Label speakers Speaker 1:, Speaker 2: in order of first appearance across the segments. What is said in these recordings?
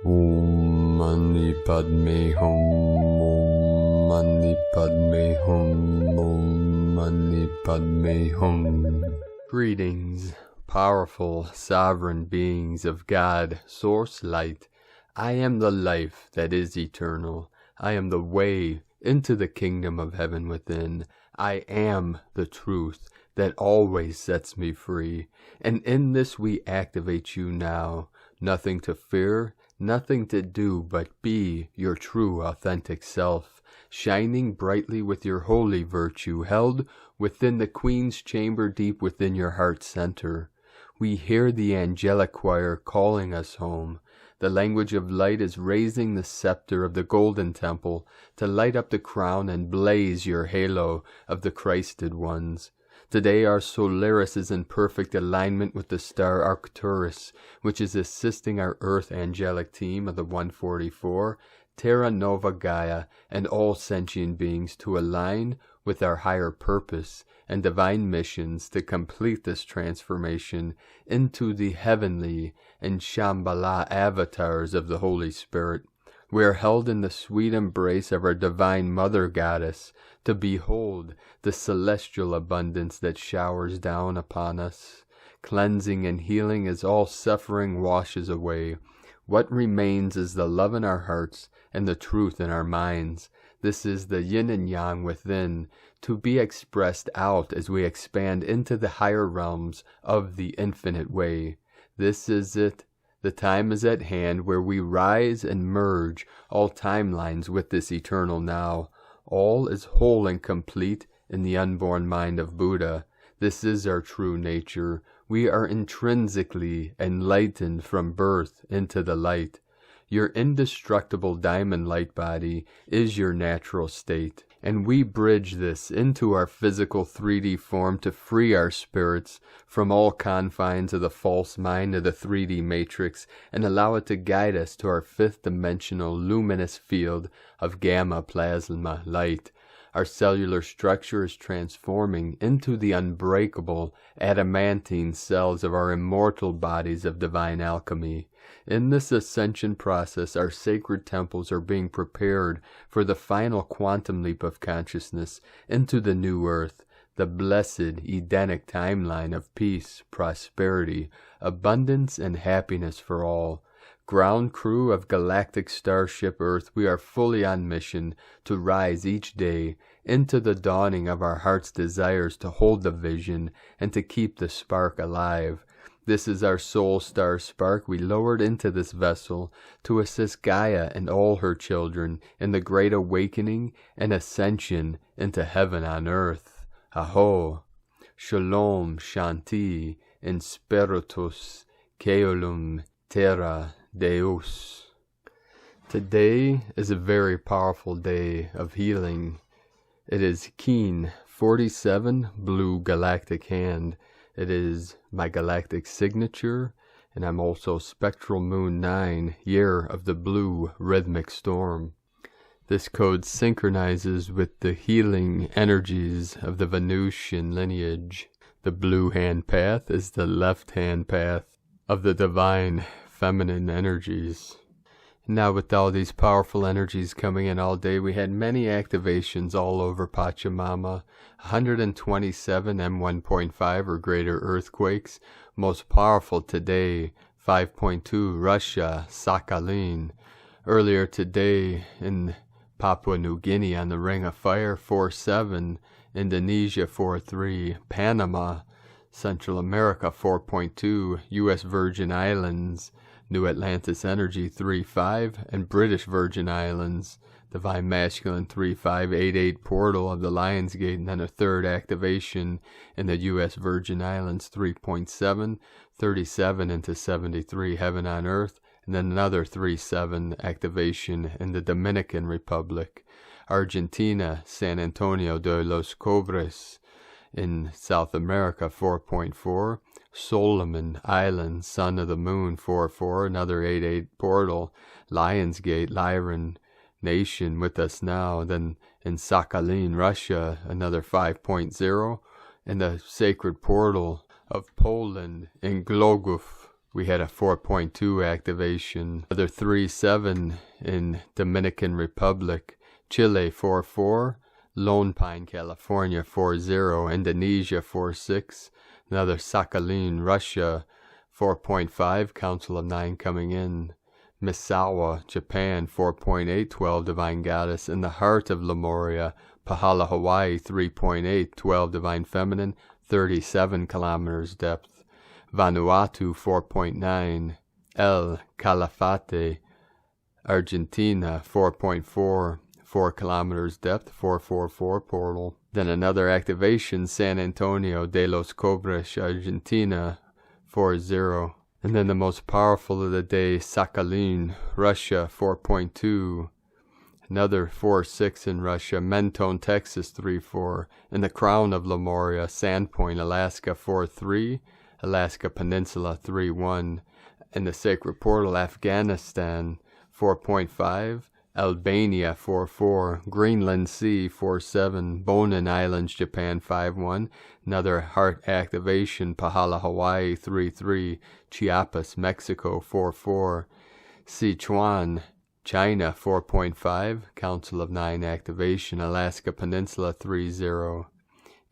Speaker 1: Om Mani Padme Hum. Om Mani Padme Hum. Om Mani Padme Hum. Greetings, powerful, sovereign beings of God, Source Light. I am the life that is eternal. I am the way into the kingdom of heaven within. I am the truth that always sets me free. And in this we activate you now. Nothing to fear, nothing to do but be your true authentic self, shining brightly with your holy virtue, held within the Queen's chamber deep within your heart center. We hear the angelic choir calling us home. The language of light is raising the scepter of the golden temple to light up the crown and blaze your halo of the Christed ones. Today our Solaris is in perfect alignment with the star Arcturus, which is assisting our Earth angelic team of the 144, Terra Nova Gaia, and all sentient beings to align with our higher purpose and divine missions to complete this transformation into the heavenly and Shambhala avatars of the Holy Spirit. We are held in the sweet embrace of our divine Mother Goddess to behold the celestial abundance that showers down upon us, cleansing and healing as all suffering washes away. What remains is the love in our hearts and the truth in our minds. This is the yin and yang within, to be expressed out as we expand into the higher realms of the infinite way. This is it. The time is at hand where we rise and merge all timelines with this eternal now. All is whole and complete in the unborn mind of Buddha. This is our true nature. We are intrinsically enlightened from birth into the light. Your indestructible diamond light body is your natural state, and we bridge this into our physical 3D form to free our spirits from all confines of the false mind of the 3D matrix and allow it to guide us to our fifth dimensional luminous field of gamma plasma light. Our cellular structure is transforming into the unbreakable adamantine cells of our immortal bodies of divine alchemy. In this ascension process, our sacred temples are being prepared for the final quantum leap of consciousness into the new earth, the blessed Edenic timeline of peace, prosperity, abundance, and happiness for all. Ground crew of Galactic Starship Earth, we are fully on mission to rise each day into the dawning of our heart's desires to hold the vision and to keep the spark alive. This is our soul star spark we lowered into this vessel to assist Gaia and all her children in the great awakening and ascension into heaven on earth. Aho! Shalom, Shanti, in spiritus, caelum, terra, Deus. Today is a very powerful day of healing. It is Keen 47 Blue Galactic Hand. It is my galactic signature, and I'm also Spectral Moon 9, Year of the Blue Rhythmic Storm. This code synchronizes with the healing energies of the Venusian lineage. The blue hand path is the left hand path of the divine feminine energies. Now with all these powerful energies coming in all day, we had many activations all over Pachamama. 127 M1.5 or greater earthquakes. Most powerful today, 5.2 Russia, Sakhalin. Earlier today in Papua New Guinea on the Ring of Fire, 4.7. Indonesia, 4.3. Panama, Central America, 4.2. U.S. Virgin Islands, New Atlantis Energy 3.5, and British Virgin Islands, Divine Masculine 3.588 portal of the Lions Gate, and then a third activation in the U.S. Virgin Islands 3.7, 37 into 73 Heaven on Earth, and then another 3.7 activation in the Dominican Republic, Argentina, San Antonio de los Cobres, in South America 4.4, Solomon Islands, Son of the Moon 4.4, another 8.8 portal, Lionsgate, Lyran Nation with us now. Then in Sakhalin, Russia, another 5.0, and the sacred portal of Poland in Glogów, We had a 4.2 activation. Another 3-7 in Dominican Republic. Chile 4-4. Lone Pine, California 4-0. Indonesia 4-6. Another Sakhalin, Russia 4.5. Council of 9 coming in. Misawa, Japan 4.8. 12 Divine Goddess. In the heart of Lemuria. Pahala, Hawaii 3.8. 12 Divine Feminine. 37 kilometers depth. Vanuatu 4.9, El Calafate, Argentina 4.4, 4 kilometers depth, 444 portal. Then another activation, San Antonio de los Cobres, Argentina 4.0. And then the most powerful of the day, Sakhalin, Russia 4.2. Another 4.6 in Russia, Mentone, Texas 3.4. And the crown of Lemuria, Sandpoint, Alaska 4.3. Alaska Peninsula 3.1, and the Sacred Portal Afghanistan 4.5, Albania 4.4, Greenland Sea 4.7, Bonin Islands Japan 5.1, another heart activation Pahala Hawaii 3.3, Chiapas Mexico 4.4, Sichuan China 4.5, Council of 9 activation Alaska Peninsula 3.0,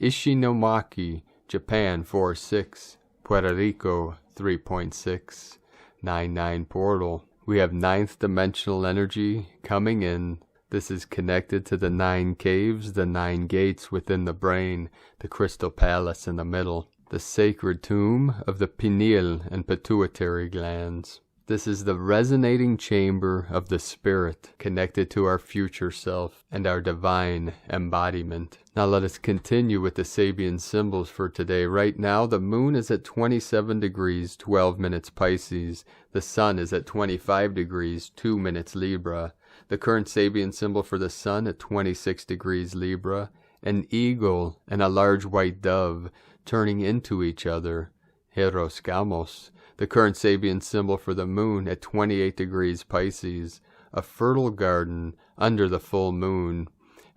Speaker 1: Ishinomaki Japan 4.6, Puerto Rico 3.6, 9.9 portal. We have 9th dimensional energy coming in. This is connected to the 9 caves, the 9 gates within the brain, the crystal palace in the middle, the sacred tomb of the pineal and pituitary glands. This is the resonating chamber of the spirit, connected to our future self and our divine embodiment. Now let us continue with the Sabian symbols for today. Right now, the moon is at 27 degrees, 12 minutes Pisces. The sun is at 25 degrees, 2 minutes Libra. The current Sabian symbol for the sun at 26 degrees Libra. An eagle and a large white dove turning into each other. Hieros, Gamos. The current Sabian symbol for the moon at 28 degrees Pisces. A fertile garden under the full moon.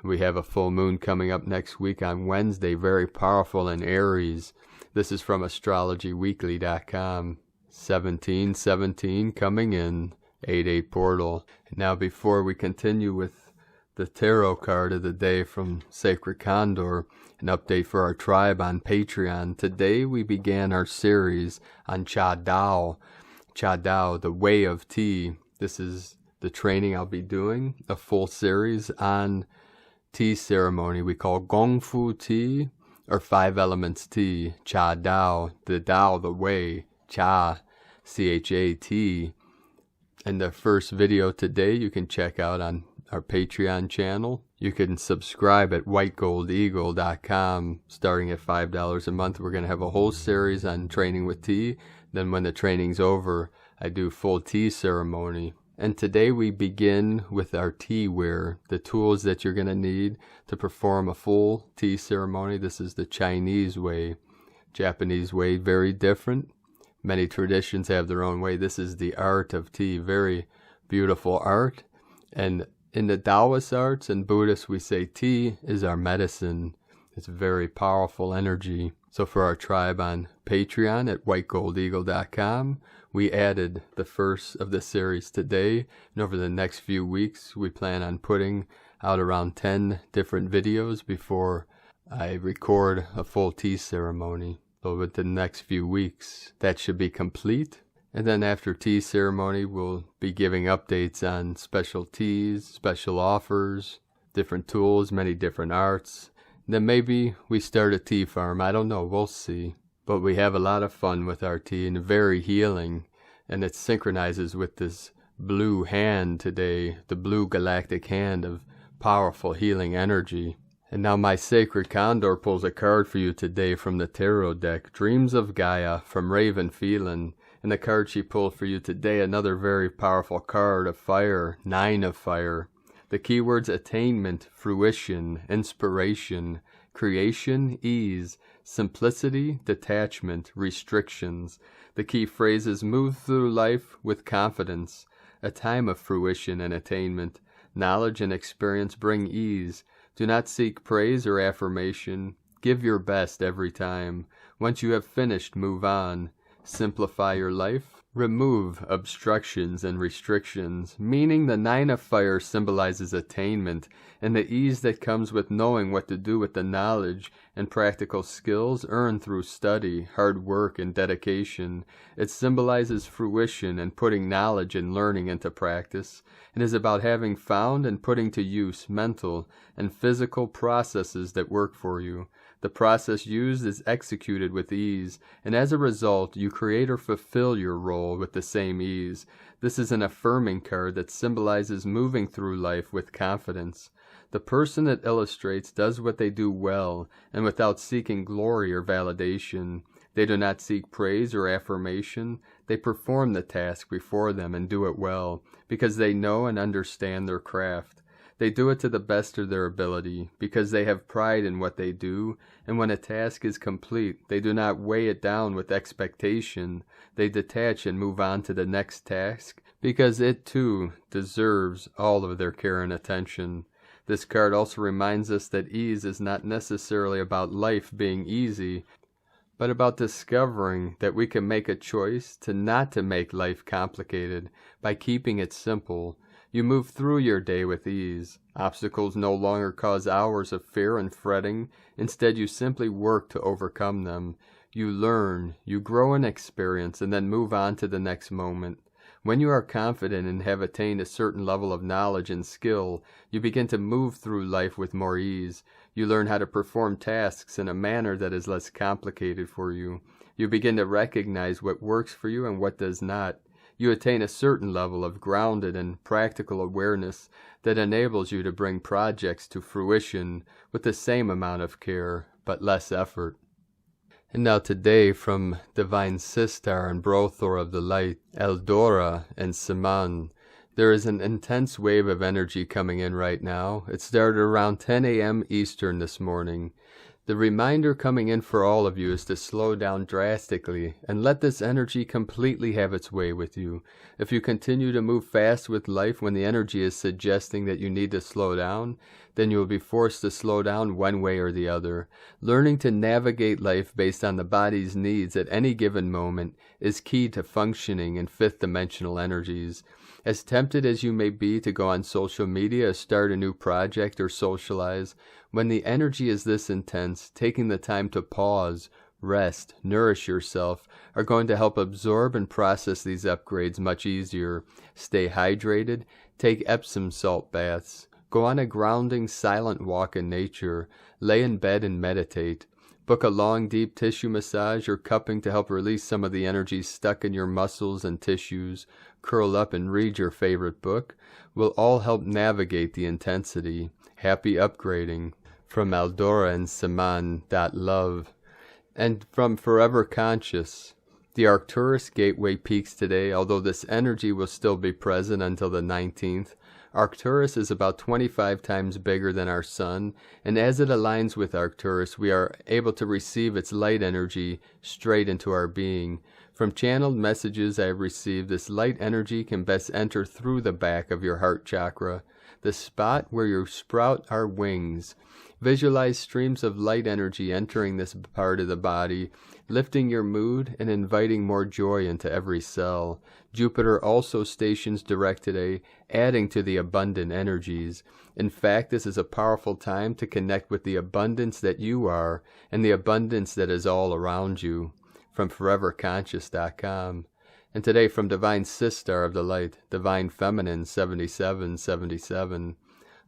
Speaker 1: We have a full moon coming up next week on Wednesday, very powerful in Aries. This is from astrologyweekly.com. 1717 coming in, 8-8 portal. Now before we continue with the tarot card of the day from Sacred Condor, an update for our tribe on Patreon. Today we began our series on Cha Dao. Cha Dao, the way of tea. This is the training I'll be doing, a full series on tea ceremony we call Gong Fu tea or 5 elements tea. Cha Dao, the Dao, the way. Cha, C-H-A-T. And the first video today you can check out on our Patreon channel. You can subscribe at whitegoldeagle.com. Starting at $5 a month, we're going to have a whole series on training with tea. Then when the training's over, I do full tea ceremony. And today we begin with our tea ware, the tools that you're going to need to perform a full tea ceremony. This is the Chinese way. Japanese way, very different. Many traditions have their own way. This is the art of tea, very beautiful art. And in the Taoist arts and Buddhists, we say tea is our medicine. It's very powerful energy. So for our tribe on Patreon at whitegoldeagle.com, we added the first of the series today. And over the next few weeks, we plan on putting out around 10 different videos before I record a full tea ceremony. So with the next few weeks, that should be complete. And then after tea ceremony, we'll be giving updates on special teas, special offers, different tools, many different arts. And then maybe we start a tea farm. I don't know. We'll see. But we have a lot of fun with our tea and very healing. And it synchronizes with this blue hand today, the blue galactic hand of powerful healing energy. And now my Sacred Condor pulls a card for you today from the tarot deck, Dreams of Gaia from Raven Phelan. And the card she pulled for you today, another very powerful card of fire, 9 of fire. The keywords attainment, fruition, inspiration, creation, ease, simplicity, detachment, restrictions. The key phrases move through life with confidence, a time of fruition and attainment. Knowledge and experience bring ease. Do not seek praise or affirmation. Give your best every time. Once you have finished, move on. Simplify your life. Remove obstructions and restrictions, meaning the 9 of fire symbolizes attainment and the ease that comes with knowing what to do with the knowledge and practical skills earned through study, hard work, and dedication. It symbolizes fruition and putting knowledge and learning into practice. It is about having found and putting to use mental and physical processes that work for you. The process used is executed with ease, and as a result, you create or fulfill your role with the same ease. This is an affirming card that symbolizes moving through life with confidence. The person it illustrates does what they do well, and without seeking glory or validation. They do not seek praise or affirmation. They perform the task before them and do it well, because they know and understand their craft. They do it to the best of their ability, because they have pride in what they do, and when a task is complete, they do not weigh it down with expectation. They detach and move on to the next task, because it too deserves all of their care and attention. This card also reminds us that ease is not necessarily about life being easy, but about discovering that we can make a choice to not to make life complicated by keeping it simple. You move through your day with ease. Obstacles no longer cause hours of fear and fretting. Instead, you simply work to overcome them. You learn, you grow in experience, and then move on to the next moment. When you are confident and have attained a certain level of knowledge and skill, you begin to move through life with more ease. You learn how to perform tasks in a manner that is less complicated for you. You begin to recognize what works for you and what does not. You attain a certain level of grounded and practical awareness that enables you to bring projects to fruition with the same amount of care, but less effort. And now today, from Divine Sistar and Brothor of the Light, Eldora and Siman, there is an intense wave of energy coming in right now. It started around 10 a.m. Eastern this morning. The reminder coming in for all of you is to slow down drastically and let this energy completely have its way with you. If you continue to move fast with life when the energy is suggesting that you need to slow down, then you will be forced to slow down one way or the other. Learning to navigate life based on the body's needs at any given moment is key to functioning in fifth-dimensional energies. As tempted as you may be to go on social media, start a new project, or socialize, when the energy is this intense, taking the time to pause, rest, nourish yourself are going to help absorb and process these upgrades much easier. Stay hydrated, take Epsom salt baths, go on a grounding, silent walk in nature, lay in bed and meditate. Book a long, deep tissue massage or cupping to help release some of the energy stuck in your muscles and tissues. Curl up and read your favorite book. Will all help navigate the intensity. Happy upgrading. From Eldora and Siman. Love. And from Forever Conscious. The Arcturus gateway peaks today, although this energy will still be present until the 19th. Arcturus is about 25 times bigger than our Sun, and as it aligns with Arcturus, we are able to receive its light energy straight into our being. From channeled messages I have received, this light energy can best enter through the back of your heart chakra, the spot where you sprout our wings. Visualize streams of light energy entering this part of the body, lifting your mood and inviting more joy into every cell. Jupiter also stations direct today, adding to the abundant energies. In fact, this is a powerful time to connect with the abundance that you are and the abundance that is all around you. From foreverconscious.com. And today from Divine Sistar of the Light, Divine Feminine 7777.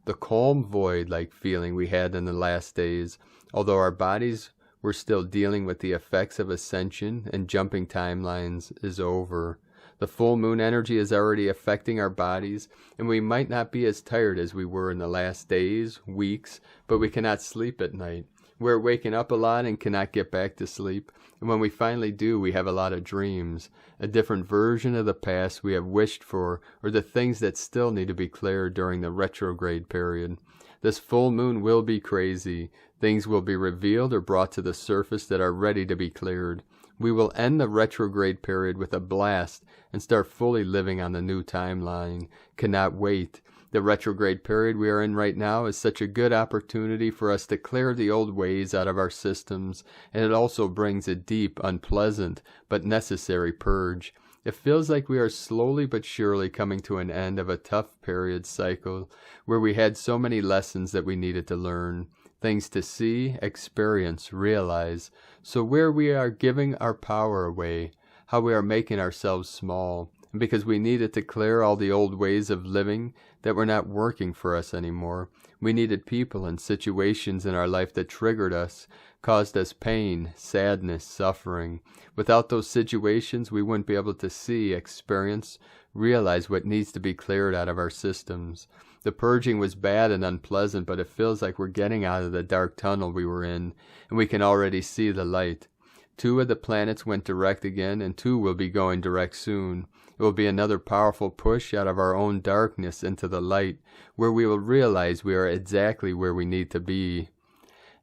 Speaker 1: The calm void-like feeling we had in the last days, although our bodies were still dealing with the effects of ascension and jumping timelines, is over. The full moon energy is already affecting our bodies, and we might not be as tired as we were in the last days, weeks, but we cannot sleep at night. We're waking up a lot and cannot get back to sleep, and when we finally do, we have a lot of dreams, a different version of the past we have wished for, or the things that still need to be cleared during the retrograde period. This full moon will be crazy. Things will be revealed or brought to the surface that are ready to be cleared. We will end the retrograde period with a blast and start fully living on the new timeline. Cannot wait. The retrograde period we are in right now is such a good opportunity for us to clear the old ways out of our systems, and it also brings a deep, unpleasant, but necessary purge. It feels like we are slowly but surely coming to an end of a tough period cycle where we had so many lessons that we needed to learn, things to see, experience, realize. So where we are giving our power away, how we are making ourselves small, and because we needed to clear all the old ways of living that were not working for us anymore. We needed people and situations in our life that triggered us, caused us pain, sadness, suffering. Without those situations, we wouldn't be able to see, experience, realize what needs to be cleared out of our systems. The purging was bad and unpleasant, but it feels like we're getting out of the dark tunnel we were in, and we can already see the light. 2 of the planets went direct again, and 2 will be going direct soon. It will be another powerful push out of our own darkness into the light, where we will realize we are exactly where we need to be.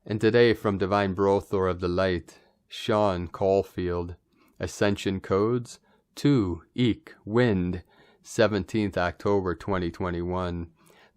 Speaker 1: And today, from Divine Brothor of the Light, Sean Caulfield, Ascension Codes 2 Eek Wind, 17th October 2021.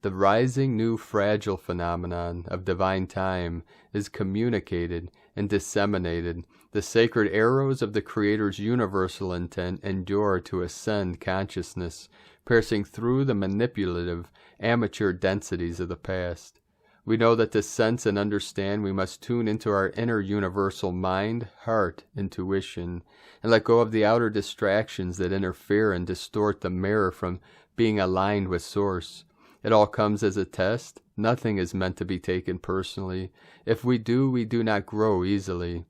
Speaker 1: The rising new fragile phenomenon of divine time is communicated and disseminated. The sacred arrows of the Creator's universal intent endure to ascend consciousness, piercing through the manipulative, amateur densities of the past. We know that to sense and understand, we must tune into our inner universal mind, heart, intuition, and let go of the outer distractions that interfere and distort the mirror from being aligned with Source. It all comes as a test. Nothing is meant to be taken personally. If we do not grow easily.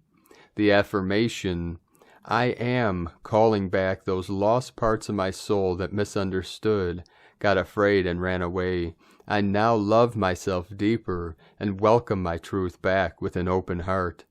Speaker 1: The affirmation, I am, calling back those lost parts of my soul that misunderstood, got afraid and ran away. I now love myself deeper and welcome my truth back with an open heart.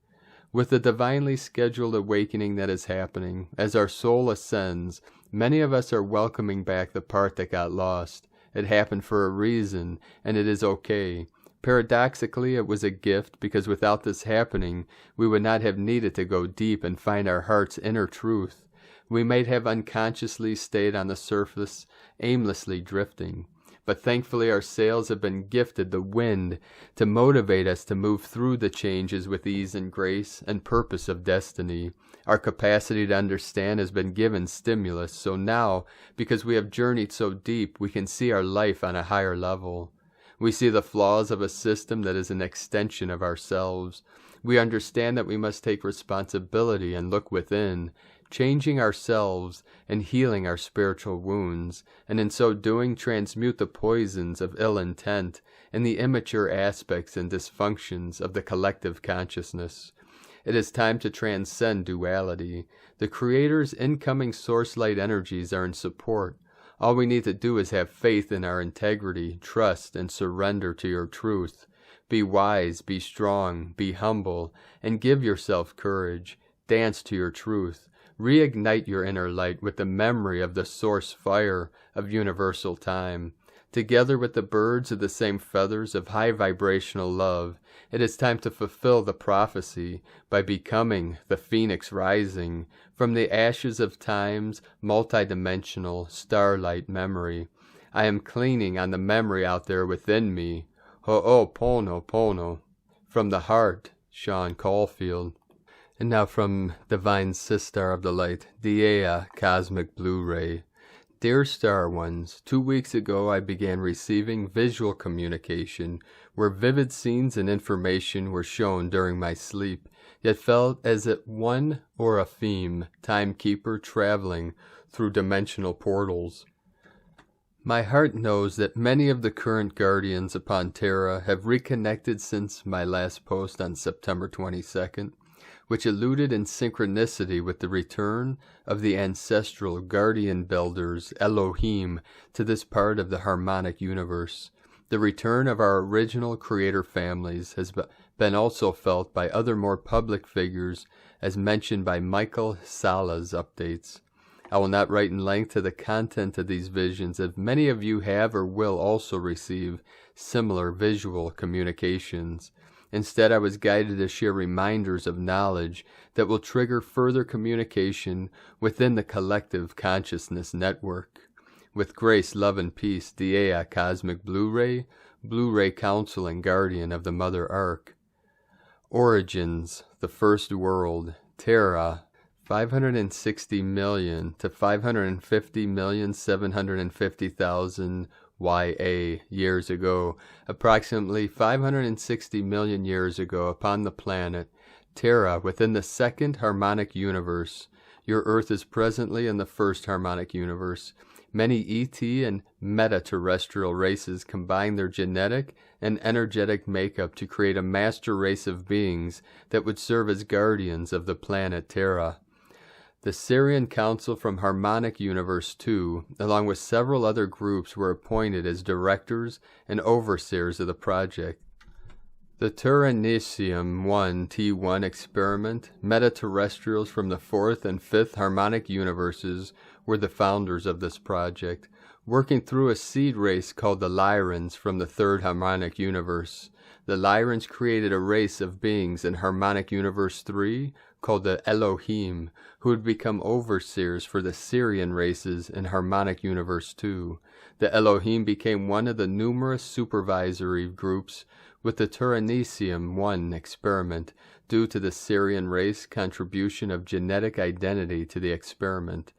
Speaker 1: With the divinely scheduled awakening that is happening, as our soul ascends, many of us are welcoming back the part that got lost. It happened for a reason, and it is okay. Paradoxically, it was a gift, because without this happening, we would not have needed to go deep and find our heart's inner truth. We might have unconsciously stayed on the surface, aimlessly drifting. But thankfully our sails have been gifted the wind to motivate us to move through the changes with ease and grace and purpose of destiny. Our capacity to understand has been given stimulus, so now, because we have journeyed so deep, we can see our life on a higher level. We see the flaws of a system that is an extension of ourselves. We understand that we must take responsibility and look within, changing ourselves and healing our spiritual wounds, and in so doing transmute the poisons of ill intent and the immature aspects and dysfunctions of the collective consciousness. It is time to transcend duality. The Creator's incoming source light energies are in support. All we need to do is have faith in our integrity, trust, and surrender to your truth. Be wise, be strong, be humble, and give yourself courage. Dance to your truth. Reignite your inner light with the memory of the source fire of universal time. Together with the birds of the same feathers of high vibrational love, it is time to fulfill the prophecy by becoming the phoenix rising from the ashes of time's multidimensional starlight memory. I am cleaning on the memory out there within me. Ho'oponopono. From the heart, Sean Caulfield. And now from Divine Sister of the Light, Gaia Cosmic Blu-ray. Dear Star Ones, 2 weeks ago I began receiving visual communication where vivid scenes and information were shown during my sleep, yet felt as if one or a theme, timekeeper traveling through dimensional portals. My heart knows that many of the current guardians upon Terra have reconnected since my last post on September 22nd. Which alluded in synchronicity with the return of the ancestral guardian builders Elohim to this part of the harmonic universe. The return of our original creator families has been also felt by other more public figures, as mentioned by Michael Sala's updates. I will not write in length to the content of these visions, as many of you have or will also receive similar visual communications. Instead, I was guided to share reminders of knowledge that will trigger further communication within the collective consciousness network. With grace, love, and peace, Gaia Cosmic Blu-ray, Blu-ray Council and Guardian of the Mother Ark. Origins, the First World, Terra, 560 million to 550,750,000 YA years ago, approximately 560 million years ago, upon the planet Terra within the second harmonic universe. Your Earth is presently in the first harmonic universe. Many ET and meta-terrestrial races combine their genetic and energetic makeup to create a master race of beings that would serve as guardians of the planet Terra. The Syrian Council from Harmonic Universe 2, along with several other groups, were appointed as directors and overseers of the project. The Turanicium 1 T1 experiment, meta-terrestrials from the 4th and 5th harmonic universes were the founders of this project, working through a seed race called the Lyrans from the 3rd harmonic universe. The Lyrans created a race of beings in harmonic universe 3 called the Elohim, who would become overseers for the Syrian races in harmonic universe 2. The Elohim became one of the numerous supervisory groups with the Turanicium 1 experiment due to the Syrian race contribution of genetic identity to the experiment.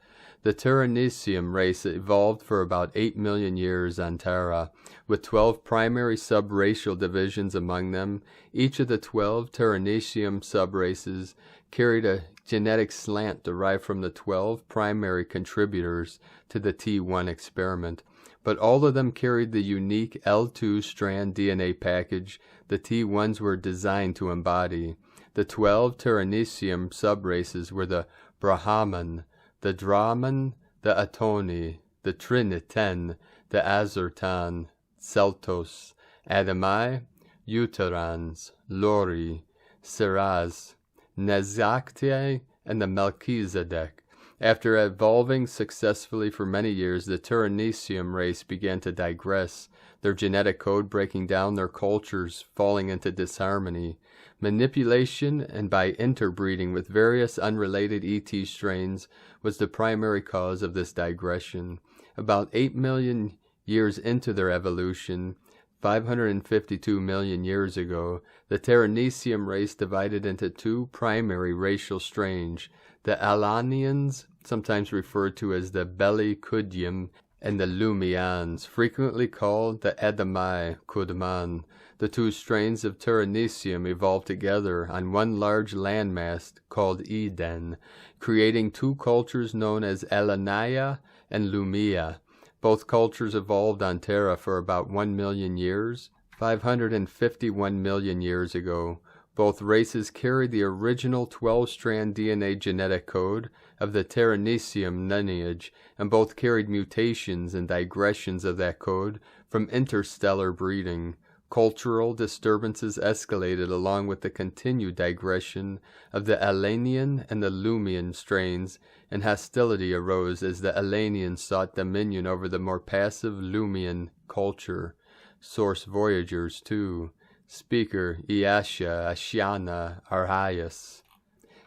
Speaker 1: The Turanicium race evolved for about 8 million years on Terra, with 12 primary subracial divisions among them. Each of the 12 Turanicium subraces carried a genetic slant derived from the 12 primary contributors to the T1 experiment, but all of them carried the unique L2 strand DNA package the T1s were designed to embody. The 12 Turanicium subraces were the Brahman, the Draman, the Atoni, the Triniten, the Azertan, Celtos, Adamai, Uterans, Lori, Siraz, Nezaktiae, and the Melchizedek. After evolving successfully for many years, the Turanicium race began to digress, their genetic code breaking down, their cultures falling into disharmony. Manipulation and by interbreeding with various unrelated ET strains was the primary cause of this digression. About 8 million years into their evolution, 552 million years ago, the Turanicium race divided into two primary racial strains, the Alanians, sometimes referred to as the Belli-Kudyim, and the Lumians, frequently called the Edamai Kudman. The two strains of Turanicium evolved together on one large landmass called Eden, creating two cultures known as Elanaya and Lumia. Both cultures evolved on Terra for about 1 million years, 551 million years ago. Both races carried the original 12-strand DNA genetic code of the Turanicium lineage, and both carried mutations and digressions of that code from interstellar breeding. Cultural disturbances escalated along with the continued digression of the Alanian and the Lumian strains, and hostility arose as the Alanians sought dominion over the more passive Lumian culture. Source Voyagers 2. Speaker Iasha Ashiana Arhayas.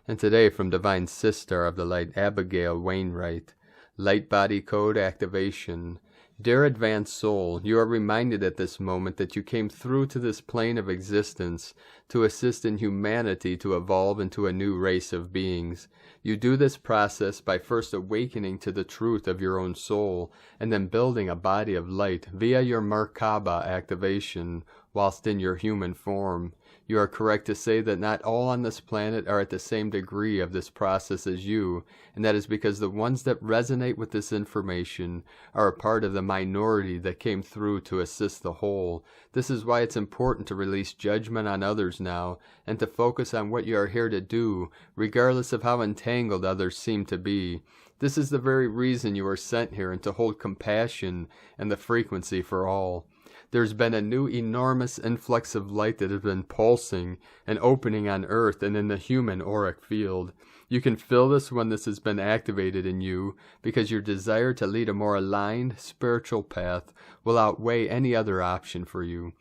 Speaker 1: And today from Divine Sister of the Light Abigail Wainwright, Light Body Code Activation. Dear Advanced Soul, you are reminded at this moment that you came through to this plane of existence to assist in humanity to evolve into a new race of beings. You do this process by first awakening to the truth of your own soul, and then building a body of light via your Merkaba activation, whilst in your human form. You are correct to say that not all on this planet are at the same degree of this process as you, and that is because the ones that resonate with this information are a part of the minority that came through to assist the whole. This is why it's important to release judgment on others now, and to focus on what you are here to do, regardless of how entangled others seem to be. This is the very reason you are sent here, and to hold compassion and the frequency for all. There's been a new enormous influx of light that has been pulsing and opening on Earth and in the human auric field. You can feel this when this has been activated in you, because your desire to lead a more aligned spiritual path will outweigh any other option for you.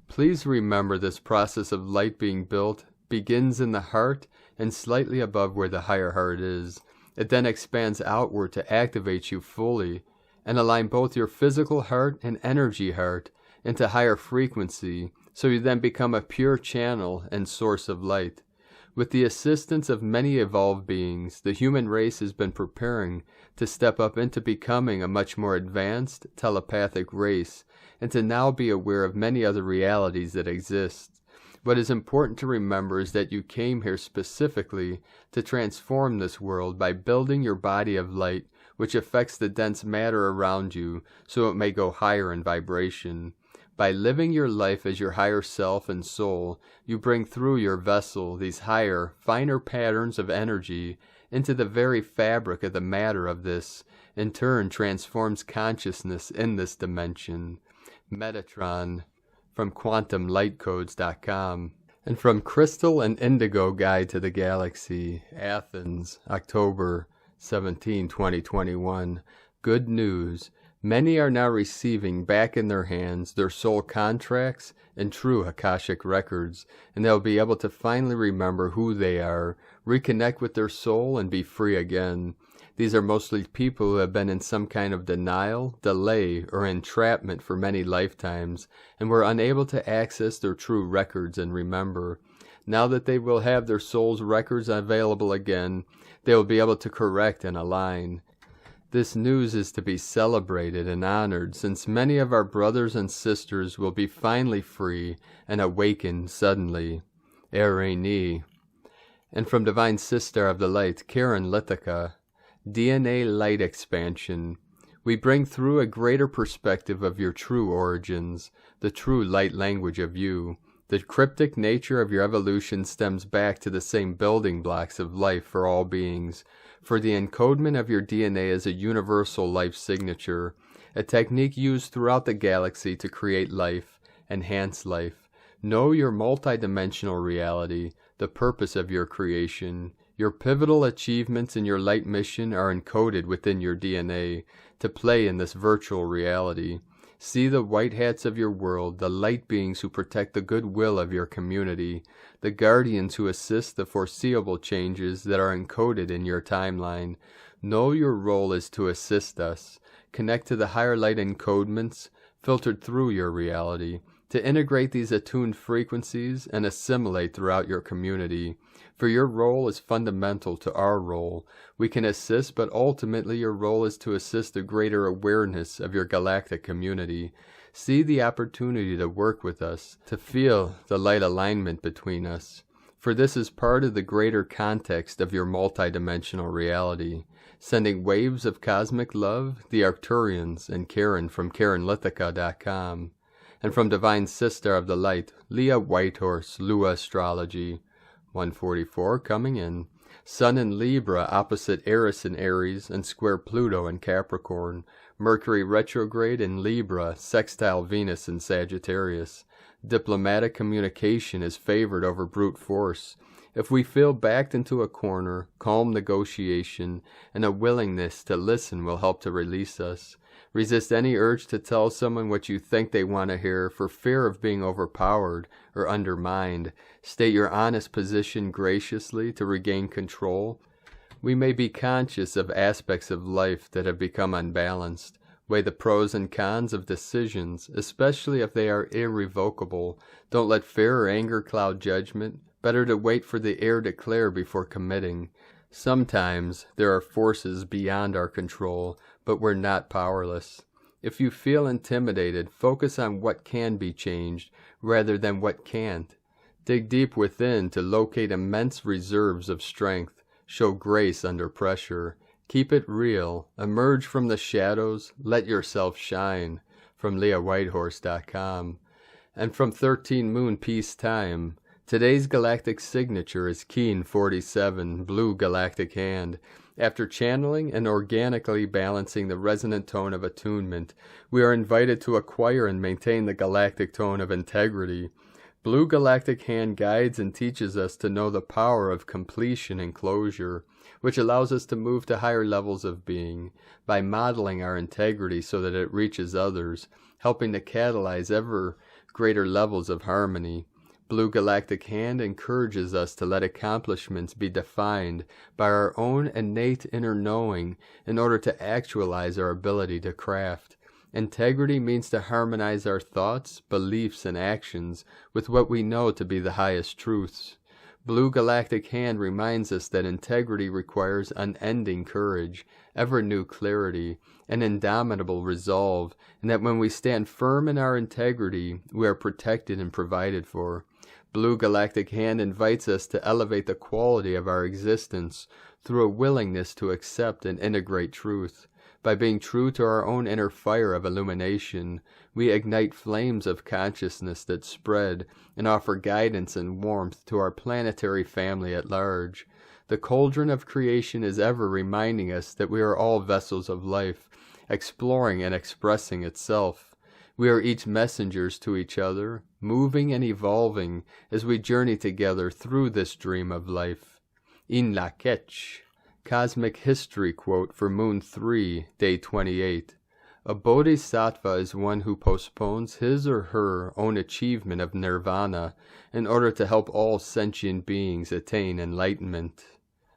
Speaker 1: Please remember this process of light being built begins in the heart and slightly above where the higher heart is. It then expands outward to activate you fully and align both your physical heart and energy heart into higher frequency, so you then become a pure channel and source of light. With the assistance of many evolved beings, the human race has been preparing to step up into becoming a much more advanced, telepathic race, and to now be aware of many other realities that exist. What is important to remember is that you came here specifically to transform this world by building your body of light, which affects the dense matter around you so it may go higher in vibration. By living your life as your higher self and soul, you bring through your vessel these higher, finer patterns of energy into the very fabric of the matter of this, in turn transforms consciousness in this dimension. Metatron, from QuantumLightCodes.com. And from Crystal and Indigo Guide to the Galaxy, Athens, October 17, 2021. Good news. Many are now receiving back in their hands their soul contracts and true Akashic records, and they'll be able to finally remember who they are, reconnect with their soul, and be free again. These are mostly people who have been in some kind of denial, delay, or entrapment for many lifetimes, and were unable to access their true records and remember. Now that they will have their soul's records available again, they will be able to correct and align. This news is to be celebrated and honored, since many of our brothers and sisters will be finally free and awakened suddenly. Ereni. And from Divine Sister of the Light, Karen Lithica. DNA Light Expansion. We bring through a greater perspective of your true origins, the true light language of you. The cryptic nature of your evolution stems back to the same building blocks of life for all beings. For the encodement of your DNA is a universal life signature, a technique used throughout the galaxy to create life, enhance life. Know your multidimensional reality, the purpose of your creation. Your pivotal achievements in your light mission are encoded within your DNA to play in this virtual reality. See the white hats of your world, the light beings who protect the goodwill of your community, the guardians who assist the foreseeable changes that are encoded in your timeline. Know your role is to assist us. Connect to the higher light encodements filtered through your reality, to integrate these attuned frequencies and assimilate throughout your community. For your role is fundamental to our role. We can assist, but ultimately your role is to assist the greater awareness of your galactic community. See the opportunity to work with us, to feel the light alignment between us. For this is part of the greater context of your multidimensional reality. Sending waves of cosmic love, the Arcturians, and Karen from KarenLithica.com. And from Divine Sister of the Light, Leah Whitehorse, Lua Astrology. 144 coming in. Sun in Libra opposite Eris in Aries and square Pluto in Capricorn. Mercury retrograde in Libra, sextile Venus in Sagittarius. Diplomatic communication is favored over brute force. If we feel backed into a corner, calm negotiation and a willingness to listen will help to release us. Resist any urge to tell someone what you think they want to hear for fear of being overpowered or undermined. State your honest position graciously to regain control. We may be conscious of aspects of life that have become unbalanced. Weigh the pros and cons of decisions, especially if they are irrevocable. Don't let fear or anger cloud judgment. Better to wait for the air to clear before committing. Sometimes there are forces beyond our control, but we're not powerless. If you feel intimidated, focus on what can be changed rather than what can't. Dig deep within to locate immense reserves of strength. Show grace under pressure. Keep it real. Emerge from the shadows. Let yourself shine. From LeahWhitehorse.com. And from 13 Moon Peace Time. Today's galactic signature is Keen 47, Blue Galactic Hand. After channeling and organically balancing the resonant tone of attunement, we are invited to acquire and maintain the galactic tone of integrity. Blue Galactic Hand guides and teaches us to know the power of completion and closure, which allows us to move to higher levels of being, by modeling our integrity so that it reaches others, helping to catalyze ever greater levels of harmony. Blue Galactic Hand encourages us to let accomplishments be defined by our own innate inner knowing in order to actualize our ability to craft. Integrity means to harmonize our thoughts, beliefs, and actions with what we know to be the highest truths. Blue Galactic Hand reminds us that integrity requires unending courage, ever-new clarity, and indomitable resolve, and that when we stand firm in our integrity, we are protected and provided for. Blue Galactic Hand invites us to elevate the quality of our existence through a willingness to accept and integrate truth. By being true to our own inner fire of illumination, we ignite flames of consciousness that spread and offer guidance and warmth to our planetary family at large. The cauldron of creation is ever reminding us that we are all vessels of life, exploring and expressing itself. We are each messengers to each other, moving and evolving as we journey together through this dream of life. Enoch H. Cosmic History Quote for Moon 3, Day 28. A bodhisattva is one who postpones his or her own achievement of nirvana in order to help all sentient beings attain enlightenment.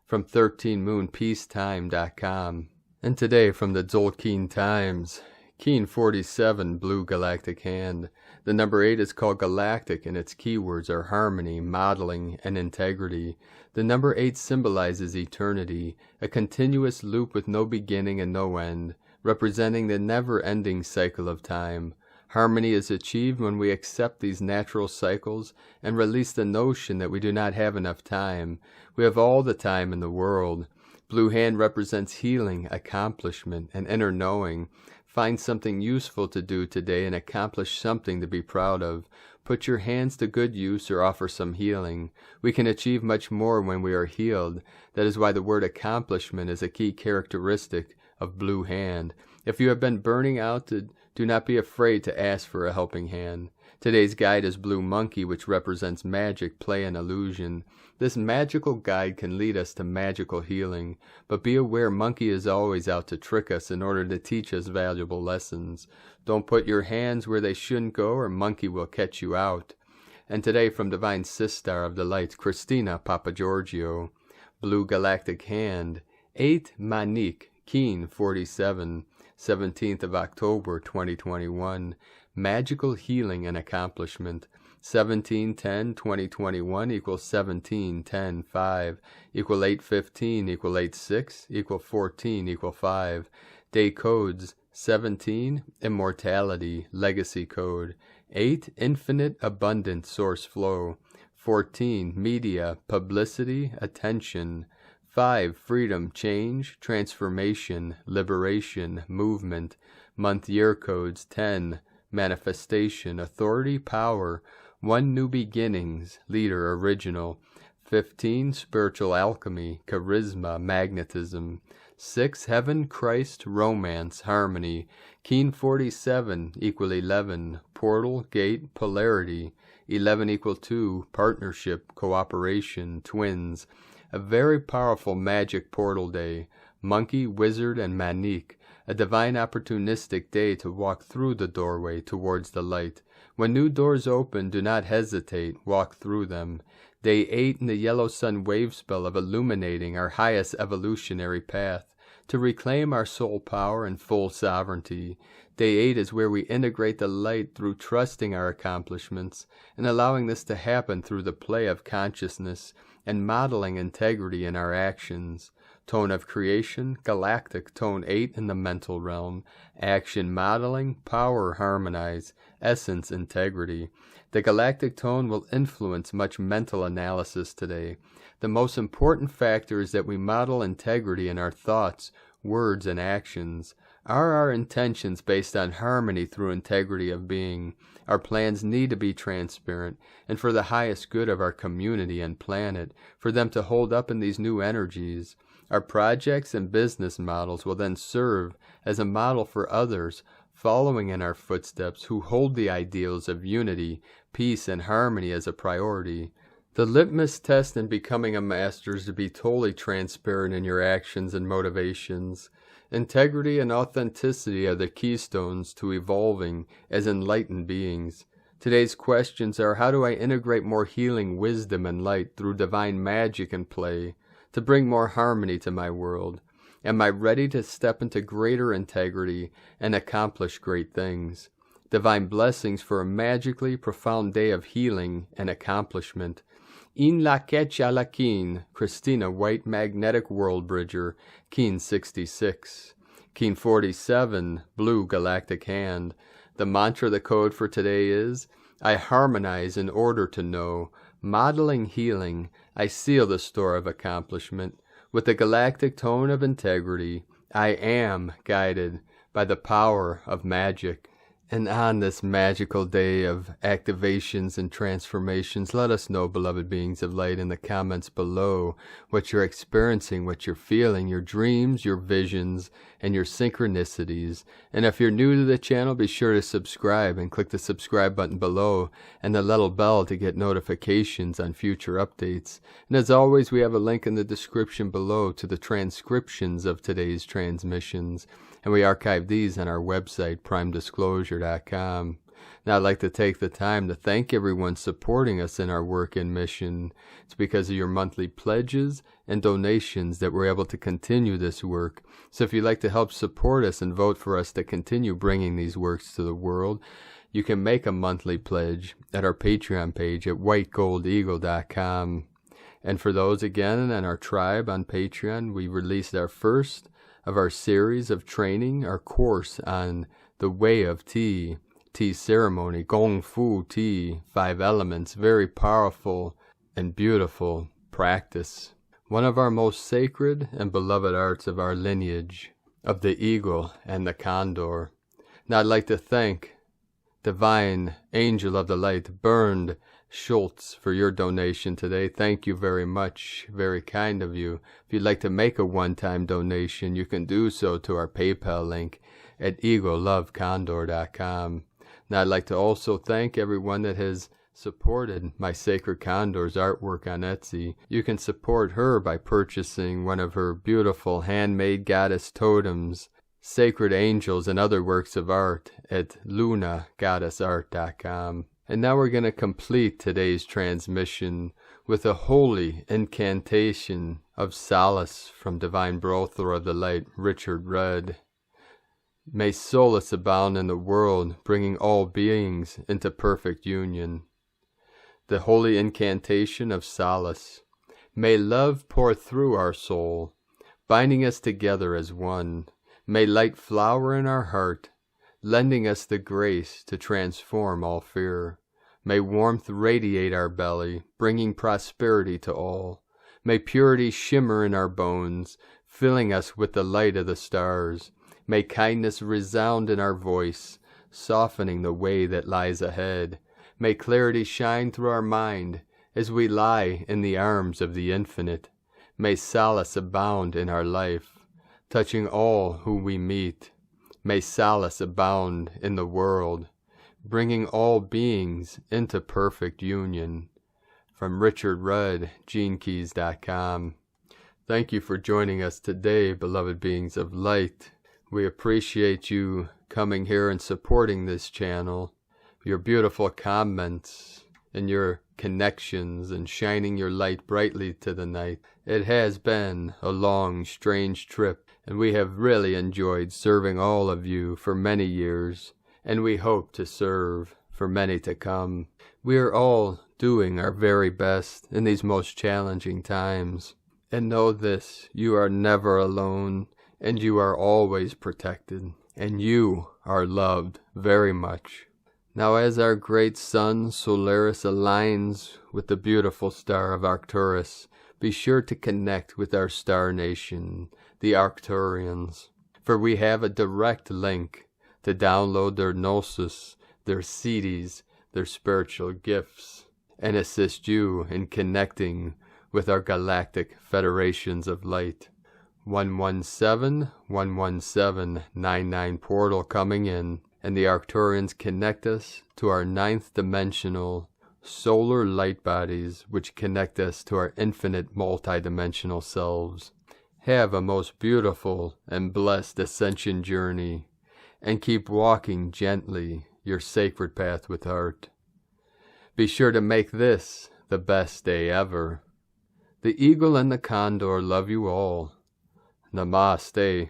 Speaker 1: From 13moonpeacetime.com. And today from the Tzolk'in Times. Keen 47, Blue Galactic Hand. The number 8 is called Galactic, and its keywords are harmony, modeling, and integrity. The number 8 symbolizes eternity, a continuous loop with no beginning and no end, representing the never-ending cycle of time. Harmony is achieved when we accept these natural cycles and release the notion that we do not have enough time. We have all the time in the world. Blue Hand represents healing, accomplishment, and inner knowing. Find something useful to do today and accomplish something to be proud of. Put your hands to good use or offer some healing. We can achieve much more when we are healed. That is why the word accomplishment is a key characteristic of Blue Hand. If you have been burning out, do not be afraid to ask for a helping hand. Today's guide is Blue Monkey, which represents magic, play, and illusion. This magical guide can lead us to magical healing, but be aware Monkey is always out to trick us in order to teach us valuable lessons. Don't put your hands where they shouldn't go, or Monkey will catch you out. And today from Divine Sister of the Light, Christina Papagiorgio. Blue Galactic Hand, 8 Manik, Keen 47, 17th of October 2021. Magical healing and accomplishment. 17-10-2021 equals 17-10-5 equal 8-15 equal 8-6 equal 14 equal 5. Day codes 17 Immortality Legacy Code, 8 Infinite Abundant Source Flow, 14 Media Publicity Attention, 5 Freedom Change Transformation Liberation Movement. Month year codes 10 Manifestation, Authority, Power, 1 New Beginnings, Leader, Original, 15 Spiritual Alchemy, Charisma, Magnetism, 6 Heaven, Christ, Romance, Harmony, Keen 47 equal 11, Portal, Gate, Polarity, 11 equal 2, Partnership, Cooperation, Twins, a very powerful magic portal day, Monkey, Wizard, and Manik. A divine opportunistic day to walk through the doorway towards the light. When new doors open, do not hesitate, walk through them. Day 8 in the yellow sun wave spell of illuminating our highest evolutionary path, to reclaim our soul power and full sovereignty. Day 8 is where we integrate the light through trusting our accomplishments and allowing this to happen through the play of consciousness and modeling integrity in our actions. Tone of creation, galactic, tone 8 in the mental realm, action, modeling, power, harmonize, essence, integrity. The galactic tone will influence much mental analysis today. The most important factor is that we model integrity in our thoughts, words, and actions. Are our intentions based on harmony through integrity of being? Our plans need to be transparent and for the highest good of our community and planet, for them to hold up in these new energies. Our projects and business models will then serve as a model for others, following in our footsteps, who hold the ideals of unity, peace, and harmony as a priority. The litmus test in becoming a master is to be totally transparent in your actions and motivations. Integrity and authenticity are the keystones to evolving as enlightened beings. Today's questions are: how do I integrate more healing wisdom and light through divine magic and play, to bring more harmony to my world? Am I ready to step into greater integrity and accomplish great things? Divine blessings for a magically profound day of healing and accomplishment. In la quecha la Keen, Christina White Magnetic World Bridger, Keen 66. Keen 47, Blue Galactic Hand. The mantra, the code for today is, I harmonize in order to know. Modeling healing, I seal the store of accomplishment. With the galactic tone of integrity, I am guided by the power of magic. And on this magical day of activations and transformations, let us know, beloved beings of light, in the comments below what you're experiencing, what you're feeling, your dreams, your visions, and your synchronicities. And if you're new to the channel, be sure to subscribe and click the subscribe button below and the little bell to get notifications on future updates. And as always, we have a link in the description below to the transcriptions of today's transmissions. And we archive these on our website, primedisclosure.com. Now, I'd like to take the time to thank everyone supporting us in our work and mission. It's because of your monthly pledges and donations that we're able to continue this work. So if you'd like to help support us and vote for us to continue bringing these works to the world, you can make a monthly pledge at our Patreon page at whitegoldeagle.com. And for those, again, in our tribe on Patreon, we released our first of our series of training, our course on the way of tea ceremony, Gong Fu tea, 5 elements, very powerful and beautiful practice. One of our most sacred and beloved arts of our lineage, of the eagle and the condor. Now I'd like to thank Divine Angel of the Light, Bernd Schultz, for your donation today. Thank you very much. Very kind of you. If you'd like to make a one-time donation, you can do so to our PayPal link at eaglelovecondor.com. Now, I'd like to also thank everyone that has supported my Sacred Condor's artwork on Etsy. You can support her by purchasing one of her beautiful handmade goddess totems, sacred angels, and other works of art at lunagoddessart.com. And now we're going to complete today's transmission with a holy incantation of solace from Divine Brother of the Light, Richard Rudd. May solace abound in the world, bringing all beings into perfect union. The holy incantation of solace. May love pour through our soul, binding us together as one. May light flower in our heart, lending us the grace to transform all fear. May warmth radiate our belly, bringing prosperity to all. May purity shimmer in our bones, filling us with the light of the stars. May kindness resound in our voice, softening the way that lies ahead. May clarity shine through our mind as we lie in the arms of the infinite. May solace abound in our life, touching all who we meet. May solace abound in the world, bringing all beings into perfect union. From Richard Rudd, GeneKeys.com. Thank you for joining us today, beloved beings of light. We appreciate you coming here and supporting this channel, your beautiful comments and your connections and shining your light brightly to the night. It has been a long, strange trip, and we have really enjoyed serving all of you for many years, and we hope to serve for many to come. We are all doing our very best in these most challenging times. And know this, you are never alone, and you are always protected, and you are loved very much. Now, as our great sun Solaris aligns with the beautiful star of Arcturus, be sure to connect with our star nation, the Arcturians, for we have a direct link to download their gnosis, their Siddhis, their spiritual gifts, and assist you in connecting with our galactic federations of light. 117-117-99 portal coming in, and the Arcturians connect us to our 9th dimensional solar light bodies, which connect us to our infinite multidimensional selves. Have a most beautiful and blessed ascension journey, and keep walking gently your sacred path with heart. Be sure to make this the best day ever. The eagle and the condor love you all. Namaste.